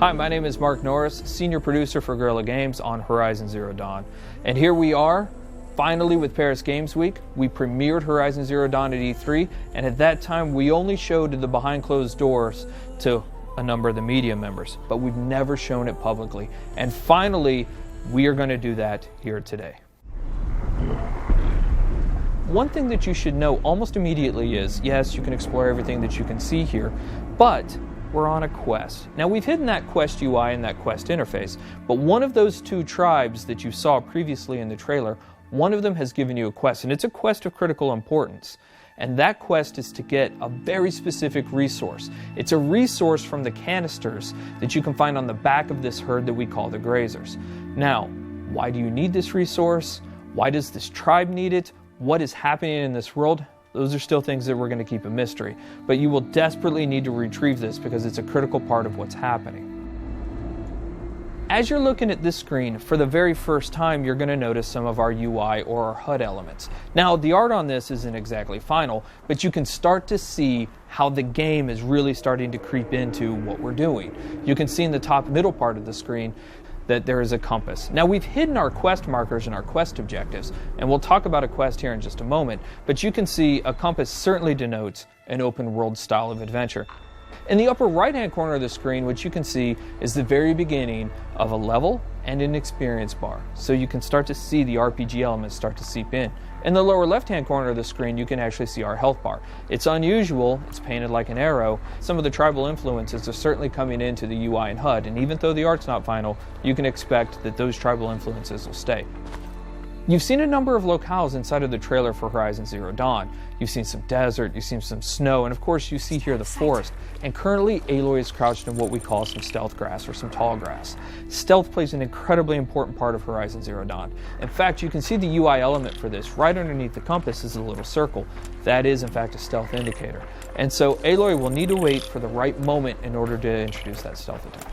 Hi, my name is Mark Norris, Senior Producer for Guerrilla Games on Horizon Zero Dawn. And here we are, finally with Paris Games Week. We premiered Horizon Zero Dawn at E3, and at that time we only showed the behind closed doors to a number of the media members, but we've never shown it publicly. And finally, we are going to do that here today. One thing that you should know almost immediately is, yes, you can explore everything that you can see here, but we're on a quest. Now, we've hidden that quest UI and that quest interface, but one of those two tribes that you saw previously in the trailer, one of them has given you a quest, and it's a quest of critical importance. And that quest is to get a very specific resource. It's a resource from the canisters that you can find on the back of this herd that we call the grazers. Now, why do you need this resource? Why does this tribe need it? What is happening in this world? Those are still things that we're going to keep a mystery. But you will desperately need to retrieve this because it's a critical part of what's happening. As you're looking at this screen, for the very first time, you're going to notice some of our UI or our HUD elements. Now, the art on this isn't exactly final, but you can start to see how the game is really starting to creep into what we're doing. You can see in the top middle part of the screen that there is a compass. Now, we've hidden our quest markers and our quest objectives, and we'll talk about a quest here in just a moment, but you can see a compass certainly denotes an open world style of adventure. In the upper right hand corner of the screen, what you can see is the very beginning of a level and an experience bar, so you can start to see the RPG elements start to seep in. In the lower left hand corner of the screen, you can actually see our health bar. It's unusual, it's painted like an arrow. Some of the tribal influences are certainly coming into the UI and HUD, and even though the art's not final, you can expect that those tribal influences will stay. You've seen a number of locales inside of the trailer for Horizon Zero Dawn. You've seen some desert, you've seen some snow, and of course you see here the forest. And currently Aloy is crouched in what we call some stealth grass or some tall grass. Stealth plays an incredibly important part of Horizon Zero Dawn. In fact, you can see the UI element for this. Right underneath the compass is a little circle. That is in fact a stealth indicator. And so Aloy will need to wait for the right moment in order to introduce that stealth attack.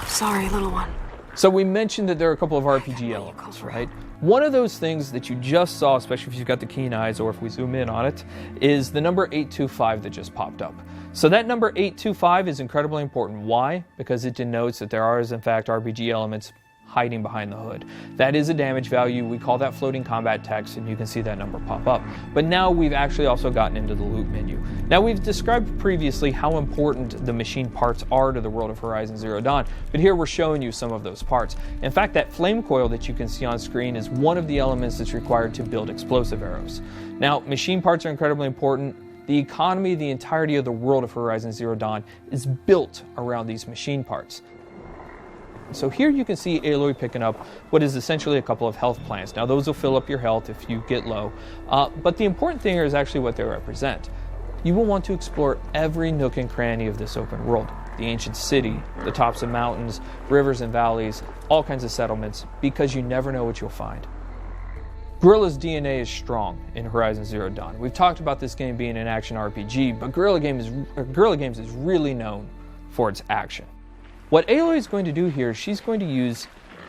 Sorry, little one. So we mentioned that there are a couple of RPG elements, right? One of those things that you just saw, especially if you've got the keen eyes or if we zoom in on it, is the number 825 that just popped up. So that number 825 is incredibly important. Why? Because it denotes that there are, in fact, RPG elements hiding behind the hood. That is a damage value. We call that floating combat text, and you can see that number pop up. But now we've actually also gotten into the loot menu. Now, we've described previously how important the machine parts are to the world of Horizon Zero Dawn, but here we're showing you some of those parts. In fact, that flame coil that you can see on screen is one of the elements that's required to build explosive arrows. Now, machine parts are incredibly important. The economy, the entirety of the world of Horizon Zero Dawn is built around these machine parts. So here you can see Aloy picking up what is essentially a couple of health plants. Now, those will fill up your health if you get low, but the important thing here is actually what they represent. You will want to explore every nook and cranny of this open world. The ancient city, the tops of mountains, rivers and valleys, all kinds of settlements, because you never know what you'll find. Guerrilla's DNA is strong in Horizon Zero Dawn. We've talked about this game being an action RPG, but Guerrilla Games is really known for its action. What Aloy is going to do here, she's going to use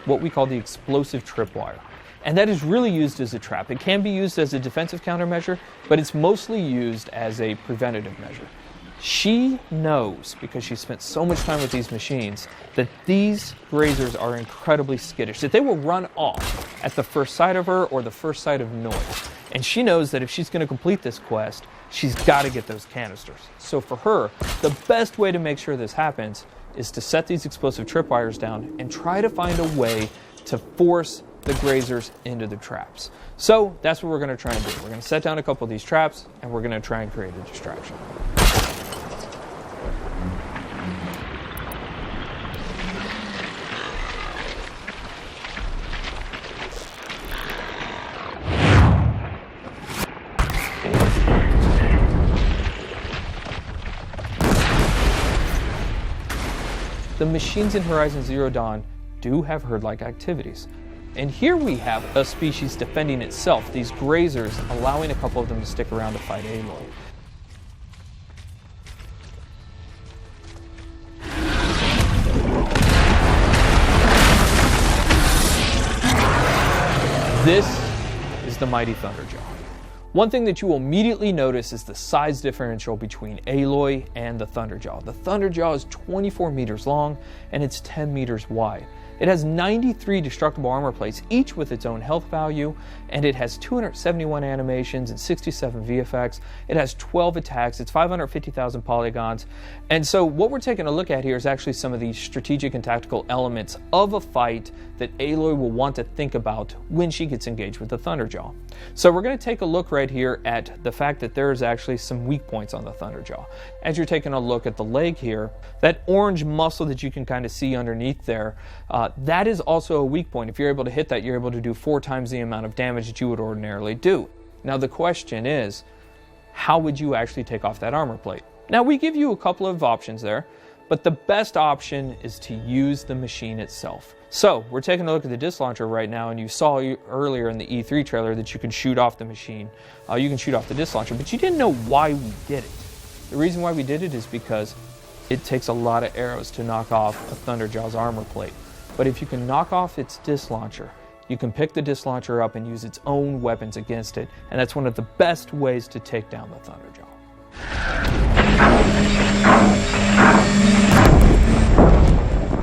what we call the explosive tripwire. And that is really used as a trap. It can be used as a defensive countermeasure, but it's mostly used as a preventative measure. She knows, because she spent so much time with these machines, that these grazers are incredibly skittish, that they will run off at the first sight of her or the first sight of noise. And she knows that if she's going to complete this quest, she's got to get those canisters. So for her, the best way to make sure this happens is to set these explosive tripwires down and try to find a way to force the grazers into the traps. So that's what we're going to try and do. We're going to set down a couple of these traps, and we're going to try and create a distraction. The machines in Horizon Zero Dawn do have herd-like activities. And here we have a species defending itself, these grazers allowing a couple of them to stick around to fight Aloy. This is the mighty Thunderjaw. One thing that you will immediately notice is the size differential between Aloy and the Thunderjaw. The Thunderjaw is 24 meters long and it's 10 meters wide. It has 93 destructible armor plates, each with its own health value, and it has 271 animations and 67 VFX. It has 12 attacks, it's 550,000 polygons. And so what we're taking a look at here is actually some of the strategic and tactical elements of a fight that Aloy will want to think about when she gets engaged with the Thunderjaw. So we're going to take a look right here at the fact that there's actually some weak points on the Thunderjaw. As you're taking a look at the leg here, that orange muscle that you can kind of see underneath there, that is also a weak point. If you're able to hit that, you're able to do 4 times the amount of damage that you would ordinarily do. Now the question is, how would you actually take off that armor plate? Now we give you a couple of options there, but the best option is to use the machine itself. So we're taking a look at the disc launcher right now, and you saw earlier in the E3 trailer that you can shoot off the machine. You can shoot off the disc launcher, but you didn't know why we did it. The reason why we did it is because it takes a lot of arrows to knock off a Thunderjaw's armor plate. But if you can knock off its disc launcher, you can pick the disc launcher up and use its own weapons against it, and that's one of the best ways to take down the Thunderjaw.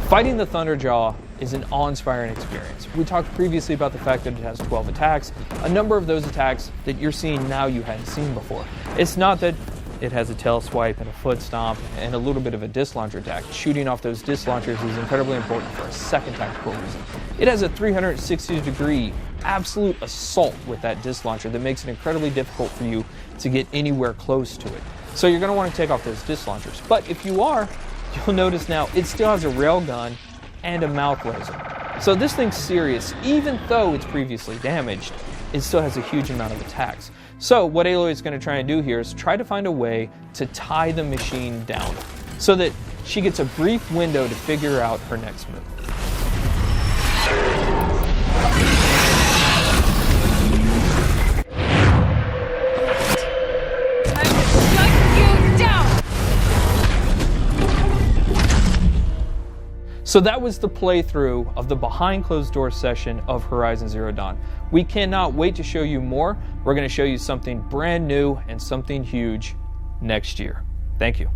Fighting the Thunderjaw is an awe-inspiring experience. We talked previously about the fact that it has 12 attacks. A number of those attacks that you're seeing now you hadn't seen before. It's not that it has a tail swipe and a foot stomp and a little bit of a disc launcher attack. Shooting off those disc launchers is incredibly important for a second tactical reason. It has a 360-degree absolute assault with that disc launcher that makes it incredibly difficult for you to get anywhere close to it. So you're going to want to take off those disc launchers. But if you are, you'll notice now it still has a rail gun and a mouth laser. So this thing's serious. Even though it's previously damaged, it still has a huge amount of attacks. So what Aloy is going to try and do here is try to find a way to tie the machine down so that she gets a brief window to figure out her next move. So that was the playthrough of the behind closed door session of Horizon Zero Dawn. We cannot wait to show you more. We're going to show you something brand new and something huge next year. Thank you.